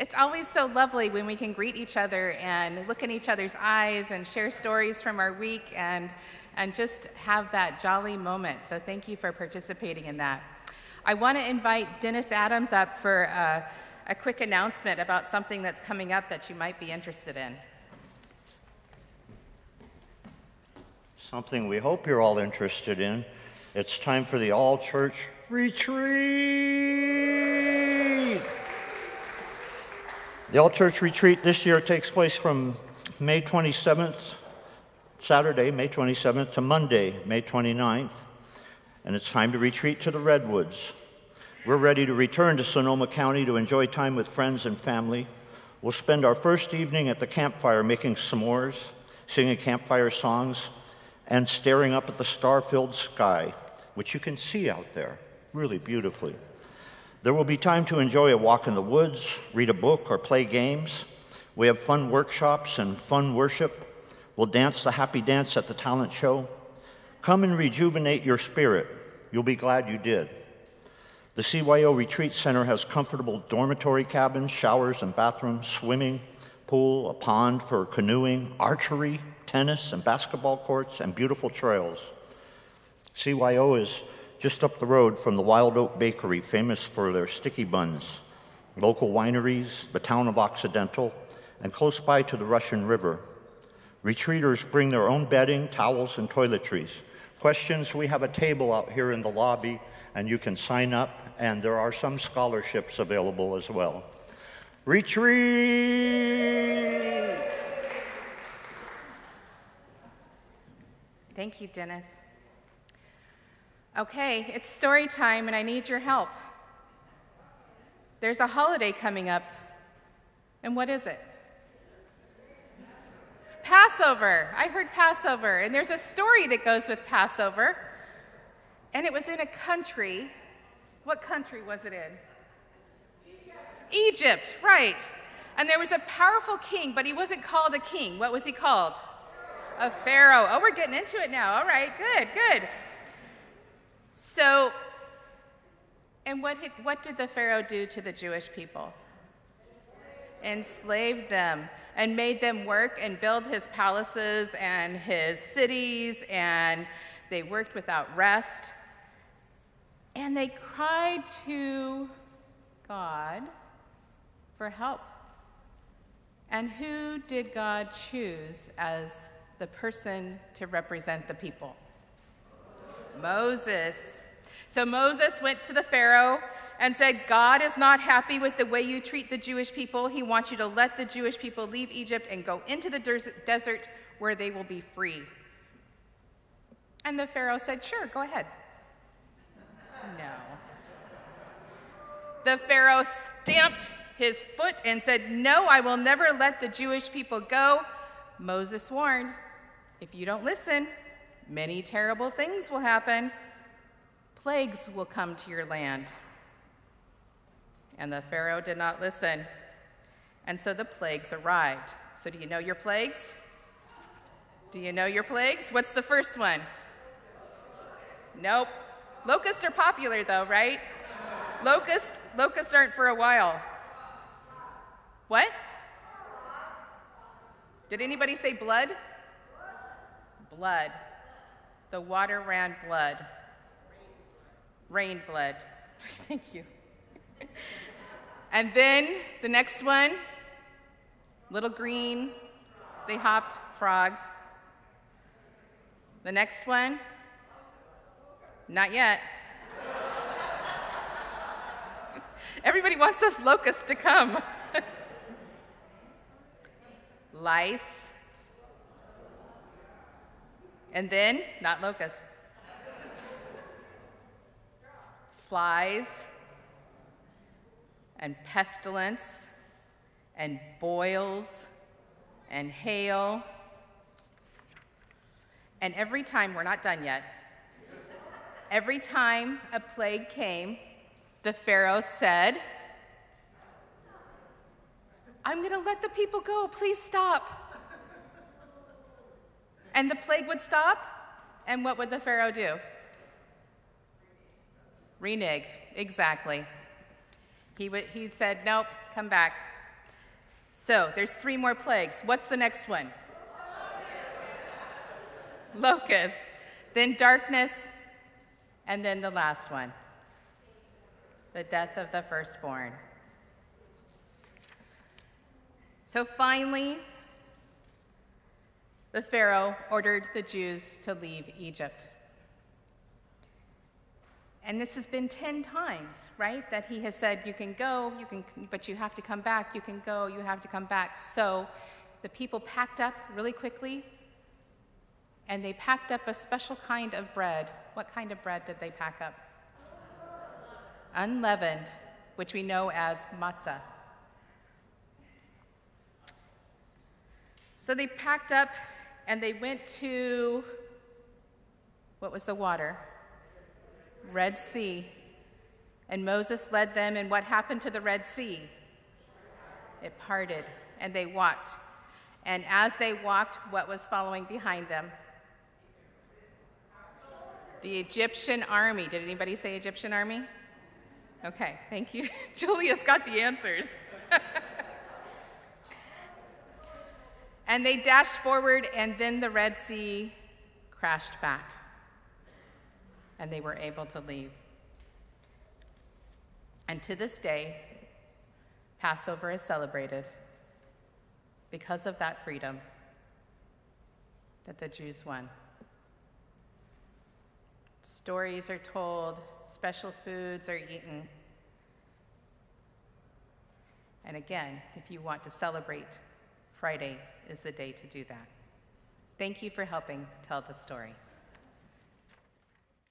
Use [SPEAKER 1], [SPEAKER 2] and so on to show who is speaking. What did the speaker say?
[SPEAKER 1] It's always so lovely when we can greet each other and look in each other's eyes and share stories from our week and just have that jolly moment. So thank you for participating in that. I want to invite Dennis Adams up for a quick announcement about something that's coming up that you might be interested in.
[SPEAKER 2] Something we hope you're all interested in. It's time for the all-church retreat. The all-church retreat this year takes place from May 27th, Saturday, May 27th, to Monday, May 29th. And it's time to retreat to the Redwoods. We're ready to return to Sonoma County to enjoy time with friends and family. We'll spend our first evening at the campfire making s'mores, singing campfire songs, and staring up at the star-filled sky, which you can see out there really beautifully. There will be time to enjoy a walk in the woods, read a book, or play games. We have fun workshops and fun worship. We'll dance the happy dance at the talent show. Come and rejuvenate your spirit. You'll be glad you did. The CYO Retreat Center has comfortable dormitory cabins, showers and bathrooms, swimming, pool, a pond for canoeing, archery, tennis and basketball courts, and beautiful trails. CYO is just up the road from the Wild Oak Bakery, famous for their sticky buns, local wineries, the town of Occidental, and close by to the Russian River. Retreaters bring their own bedding, towels, and toiletries. Questions, we have a table out here in the lobby, and you can sign up, and there are some scholarships available as well. Retreat!
[SPEAKER 1] Thank you, Dennis. Okay, it's story time, and I need your help. There's a holiday coming up, and what is it? Passover. I heard Passover, and there's a story that goes with Passover, and it was in a country. What country was it in? Egypt, right. And there was a powerful king, but he wasn't called a king. What was he called? A pharaoh. Oh, we're getting into it now. All right, good, good. So, and what did the pharaoh do to the Jewish people? Enslaved them and made them work and build his palaces and his cities, and they worked without rest. And they cried to God for help. And who did God choose as the person to represent the people? Moses. So Moses went to the Pharaoh and said, God is not happy with the way you treat the Jewish people. He wants you to let the Jewish people leave Egypt and go into the desert where they will be free. And the Pharaoh said, sure, go ahead. No. The Pharaoh stamped his foot and said, no, I will never let the Jewish people go. Moses warned, if you don't listen, many terrible things will happen. Plagues will come to your land. And the Pharaoh did not listen. And so the plagues arrived. So do you know your plagues? Do you know your plagues? What's the first one? Nope. Locusts are popular though, right? Locusts aren't for a while. What? Did anybody say blood? Blood. The water ran blood. Rained blood. Thank you. And then the next one, little green, they hopped, frogs. The next one, not yet. Everybody wants those locusts to come. Lice. And then, not locusts. Flies, and pestilence, and boils, and hail. And every time, we're not done yet, every time a plague came, the Pharaoh said, I'm going to let the people go, please stop. And the plague would stop, and what would the Pharaoh do? Renege, exactly. He said, nope, come back. So there's 3 more plagues. What's the next one? Locusts. Then darkness, and then the last one, the death of the firstborn. So finally, the Pharaoh ordered the Jews to leave Egypt. And this has been 10 times, right? That he has said, you can go, but you have to come back. You can go, you have to come back. So the people packed up really quickly, and they packed up a special kind of bread. What kind of bread did they pack up? Unleavened, which we know as matzah. So they packed up, and they went to, what was the water? Red Sea. And Moses led them, and what happened to the Red Sea? It parted, and they walked. And as they walked, what was following behind them? The Egyptian army. Did anybody say Egyptian army? Okay, thank you. Julia's got the answers. And they dashed forward, and then the Red Sea crashed back, and they were able to leave. And to this day, Passover is celebrated because of that freedom that the Jews won. Stories are told, special foods are eaten. And again, if you want to celebrate, Friday is the day to do that. Thank you for helping tell the story.